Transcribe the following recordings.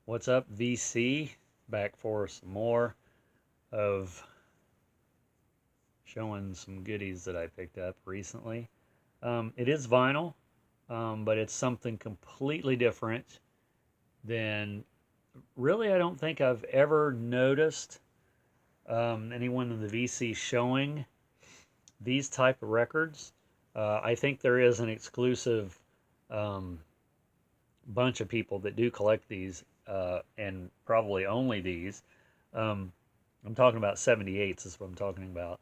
What's up, VC? Back for some more of showing some goodies that I picked up recently. It is vinyl, but it's something completely different than really I don't think I've ever noticed anyone in the VC showing these type of records. I think there is an exclusive um, bunch of people that do collect these, and probably only these. Um, I'm talking about 78s, is what I'm talking about.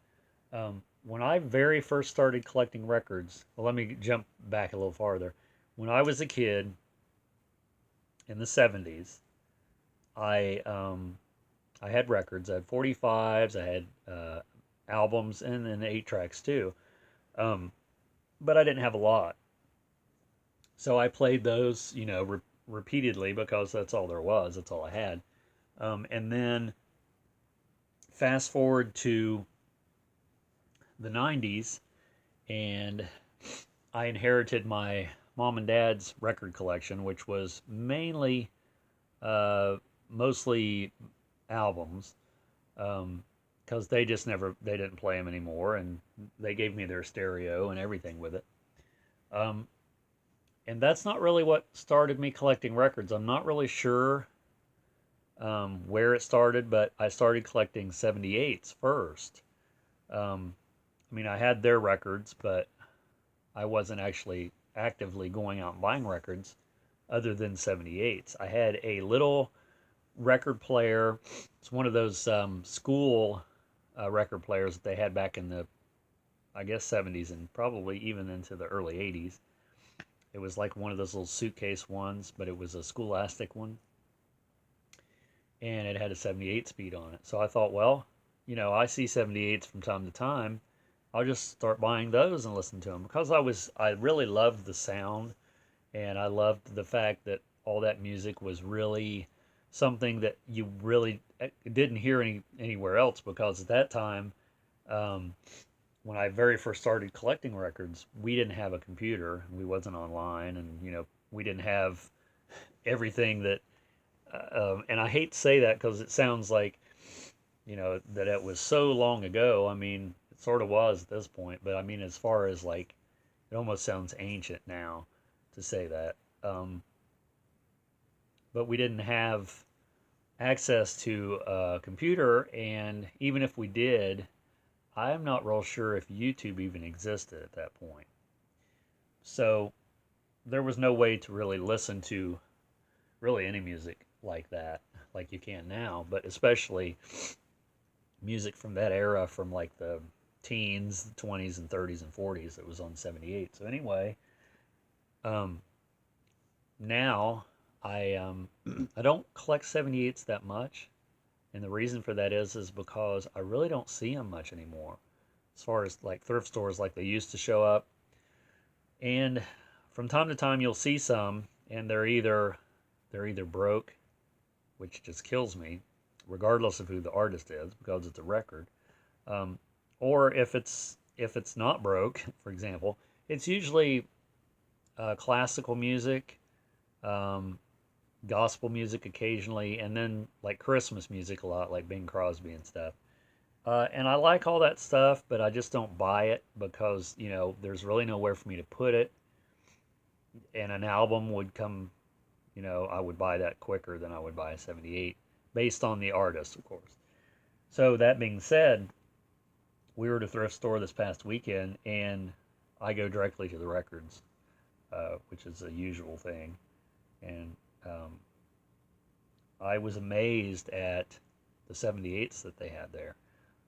When I very first started collecting records, well, let me jump back a little farther. When I was a kid in the 70s, I I had records. I had 45s, I had albums, and then 8 tracks too. Um, but I didn't have a lot, so I played those, repeatedly because that's all there was. That's all I had. And then fast forward to the 90s, and I inherited my mom and dad's record collection, which was mainly, uh, mostly albums, because they just never, they didn't play them anymore, and they gave me their stereo and everything with it. Um, and that's not really what started me collecting records. I'm not really sure where it started, but I started collecting 78s first. Um, I mean, I had their records, but I wasn't actually actively going out and buying records other than 78s. I had a little record player. It's one of those school record players that they had back in the, I guess, 70s and probably even into the early 80s. It was like one of those little suitcase ones, but it was a scholastic one, and it had a 78 speed on it. So I thought, well, I see 78s from time to time. I'll just start buying those and listen to them because I really loved the sound, and I loved the fact that all that music was really something that you really didn't hear anywhere else, because at that time, um, when I very first started collecting records, we didn't have a computer, we wasn't online, and we didn't have everything that. And I hate to say that because it sounds like that it was so long ago. I mean, it sort of was at this point, but I mean, as far as like, it almost sounds ancient now to say that. Um, but we didn't have access to a computer, and even if we did, I'm not real sure if YouTube even existed at that point. So there was no way to really listen to really any music like that, like you can now, but especially music from that era, from like the teens, 20s, and 30s and 40s that was on 78. So anyway, um, now I I don't collect 78s that much, and the reason for that is because I really don't see them much anymore. As far as like thrift stores, like they used to show up, and from time to time you'll see some, and they're either broke, which just kills me, regardless of who the artist is, because it's a record. Um, or if it's not broke, for example, it's usually classical music, um, gospel music occasionally, and then like Christmas music a lot, like Bing Crosby and stuff. And I like all that stuff, but I just don't buy it because there's really nowhere for me to put it. And an album would come, I would buy that quicker than I would buy a 78, based on the artist, of course. So that being said, we were at a thrift store this past weekend, and I go directly to the records, which is a usual thing. And um, I was amazed at the 78s that they had there.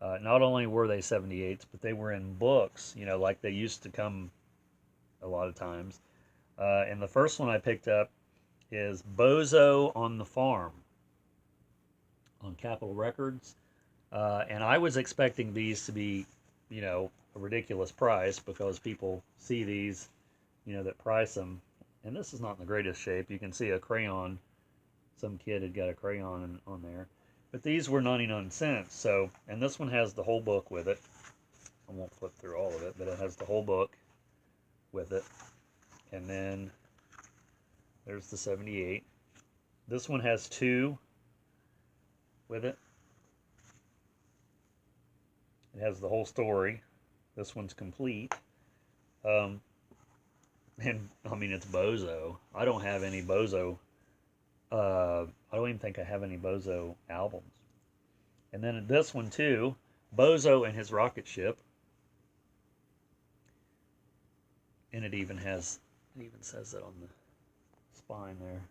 Not only were they 78s, but they were in books, like they used to come a lot of times. And the first one I picked up is Bozo on the Farm on Capitol Records. And I was expecting these to be, a ridiculous price, because people see these, that price them. And this is not in the greatest shape. You can see a crayon. Some kid had got a crayon on there. But these were 99 cents. So, and this one has the whole book with it. I won't flip through all of it, but it has the whole book with it. And then there's the 78. This one has 2 with it. It has the whole story. This one's complete. And I mean, it's Bozo. I don't have any Bozo. I don't even think I have any Bozo albums. And then this one too, Bozo and his rocket ship. And it even says that on the spine there.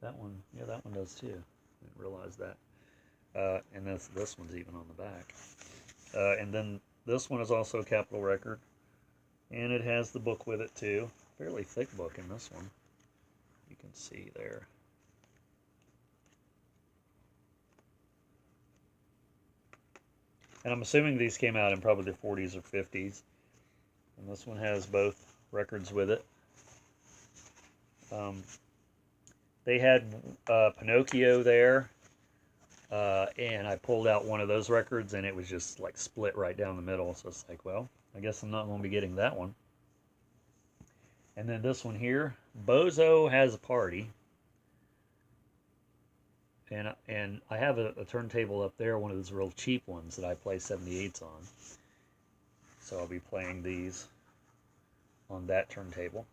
That one, yeah, that one does too. I didn't realize that. And this one's even on the back. And then this one is also a Capitol record. And it has the book with it too. Fairly thick book in this one. You can see there. And I'm assuming these came out in probably the 40s or 50s. And this one has both records with it. They had Pinocchio there. And I pulled out one of those records and it was just like split right down the middle. So it's like, well, I guess I'm not going to be getting that one. And then this one here, Bozo Has a Party. And I have a turntable up there, one of those real cheap ones that I play 78s on. So I'll be playing these on that turntable.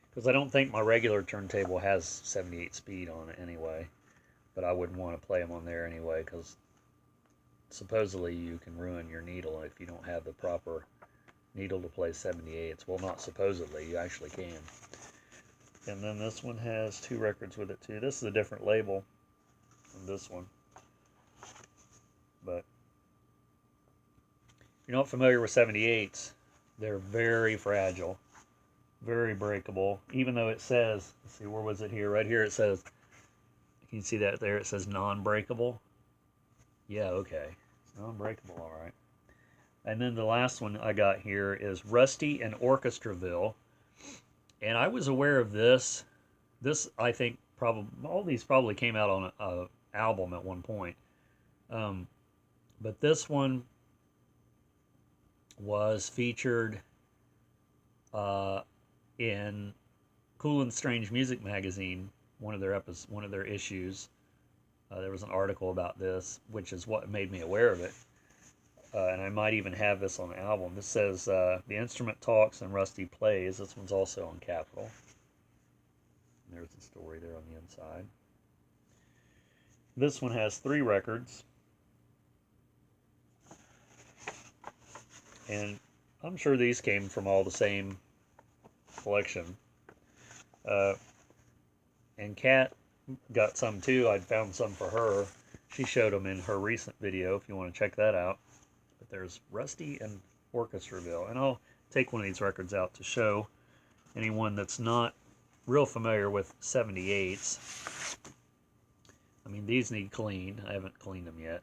Because I don't think my regular turntable has 78 speed on it anyway. But I wouldn't want to play them on there anyway, because supposedly you can ruin your needle if you don't have the proper needle to play 78s. Well, not supposedly, you actually can. And then this one has 2 records with it too. This is a different label than this one. But if you're not familiar with 78s, they're very fragile, very breakable. Even though it says, let's see, where was it here? Right here it says, can you see that there? It says non-breakable. Yeah, okay. It's non-breakable, all right. And then the last one I got here is Rusty and Orchestraville. And I was aware of this. This, I think, probably, all these probably came out on an album at one point. But this one was featured in Cool and Strange Music magazine, one of their issues. There was an article about this, which is what made me aware of it. And I might even have this on the album. This says, the instrument talks and Rusty plays. This one's also on Capitol. And there's the story there on the inside. This one has 3 records. And I'm sure these came from all the same collection. And Kat got some too. I'd found some for her. She showed them in her recent video if you want to check that out. But there's Rusty and Orchestraville. And I'll take one of these records out to show anyone that's not real familiar with 78s. I mean, these need clean. I haven't cleaned them yet.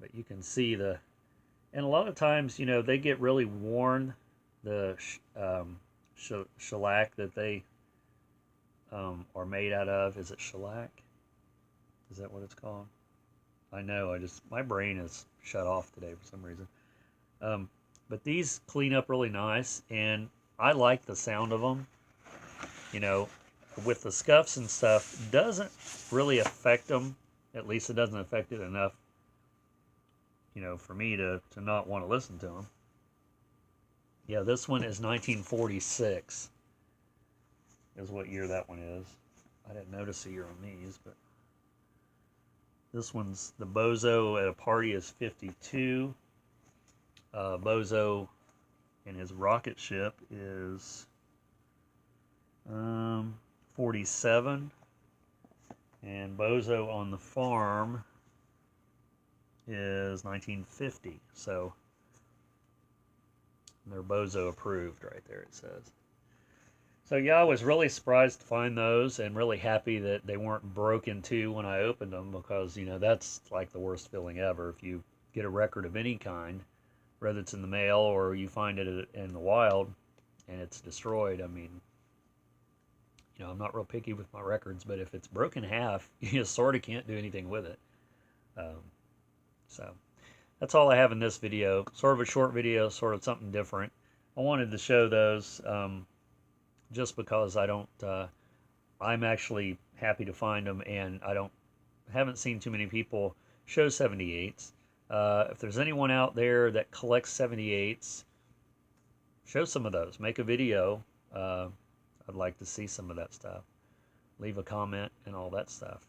But you can see the... And a lot of times, you know, they get really worn, the shellac that they are made out of. Is it shellac? Is that what it's called? I know, my brain is shut off today for some reason. But these clean up really nice, and I like the sound of them. You know, with the scuffs and stuff, doesn't really affect them. At least it doesn't affect it enough, you know, for me to not want to listen to them. Yeah, this one is 1946. Is what year that one is. I didn't notice the year on these, but this one's the Bozo at a Party is 52. Bozo in his rocket ship is 47. And Bozo on the farm is 1950. So they're Bozo approved right there, it says. So yeah, I was really surprised to find those and really happy that they weren't broken too when I opened them, because, you know, that's like the worst feeling ever. If you get a record of any kind, whether it's in the mail or you find it in the wild and it's destroyed, I mean, you know, I'm not real picky with my records, but if it's broken in half, you sort of can't do anything with it. So that's all I have in this video. Sort of a short video, sort of something different. I wanted to show those just because I don't, I'm actually happy to find them, and haven't seen too many people show 78s. If there's anyone out there that collects 78s, show some of those. Make a video. I'd like to see some of that stuff. Leave a comment and all that stuff.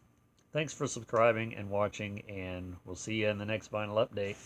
Thanks for subscribing and watching, and we'll see you in the next vinyl update.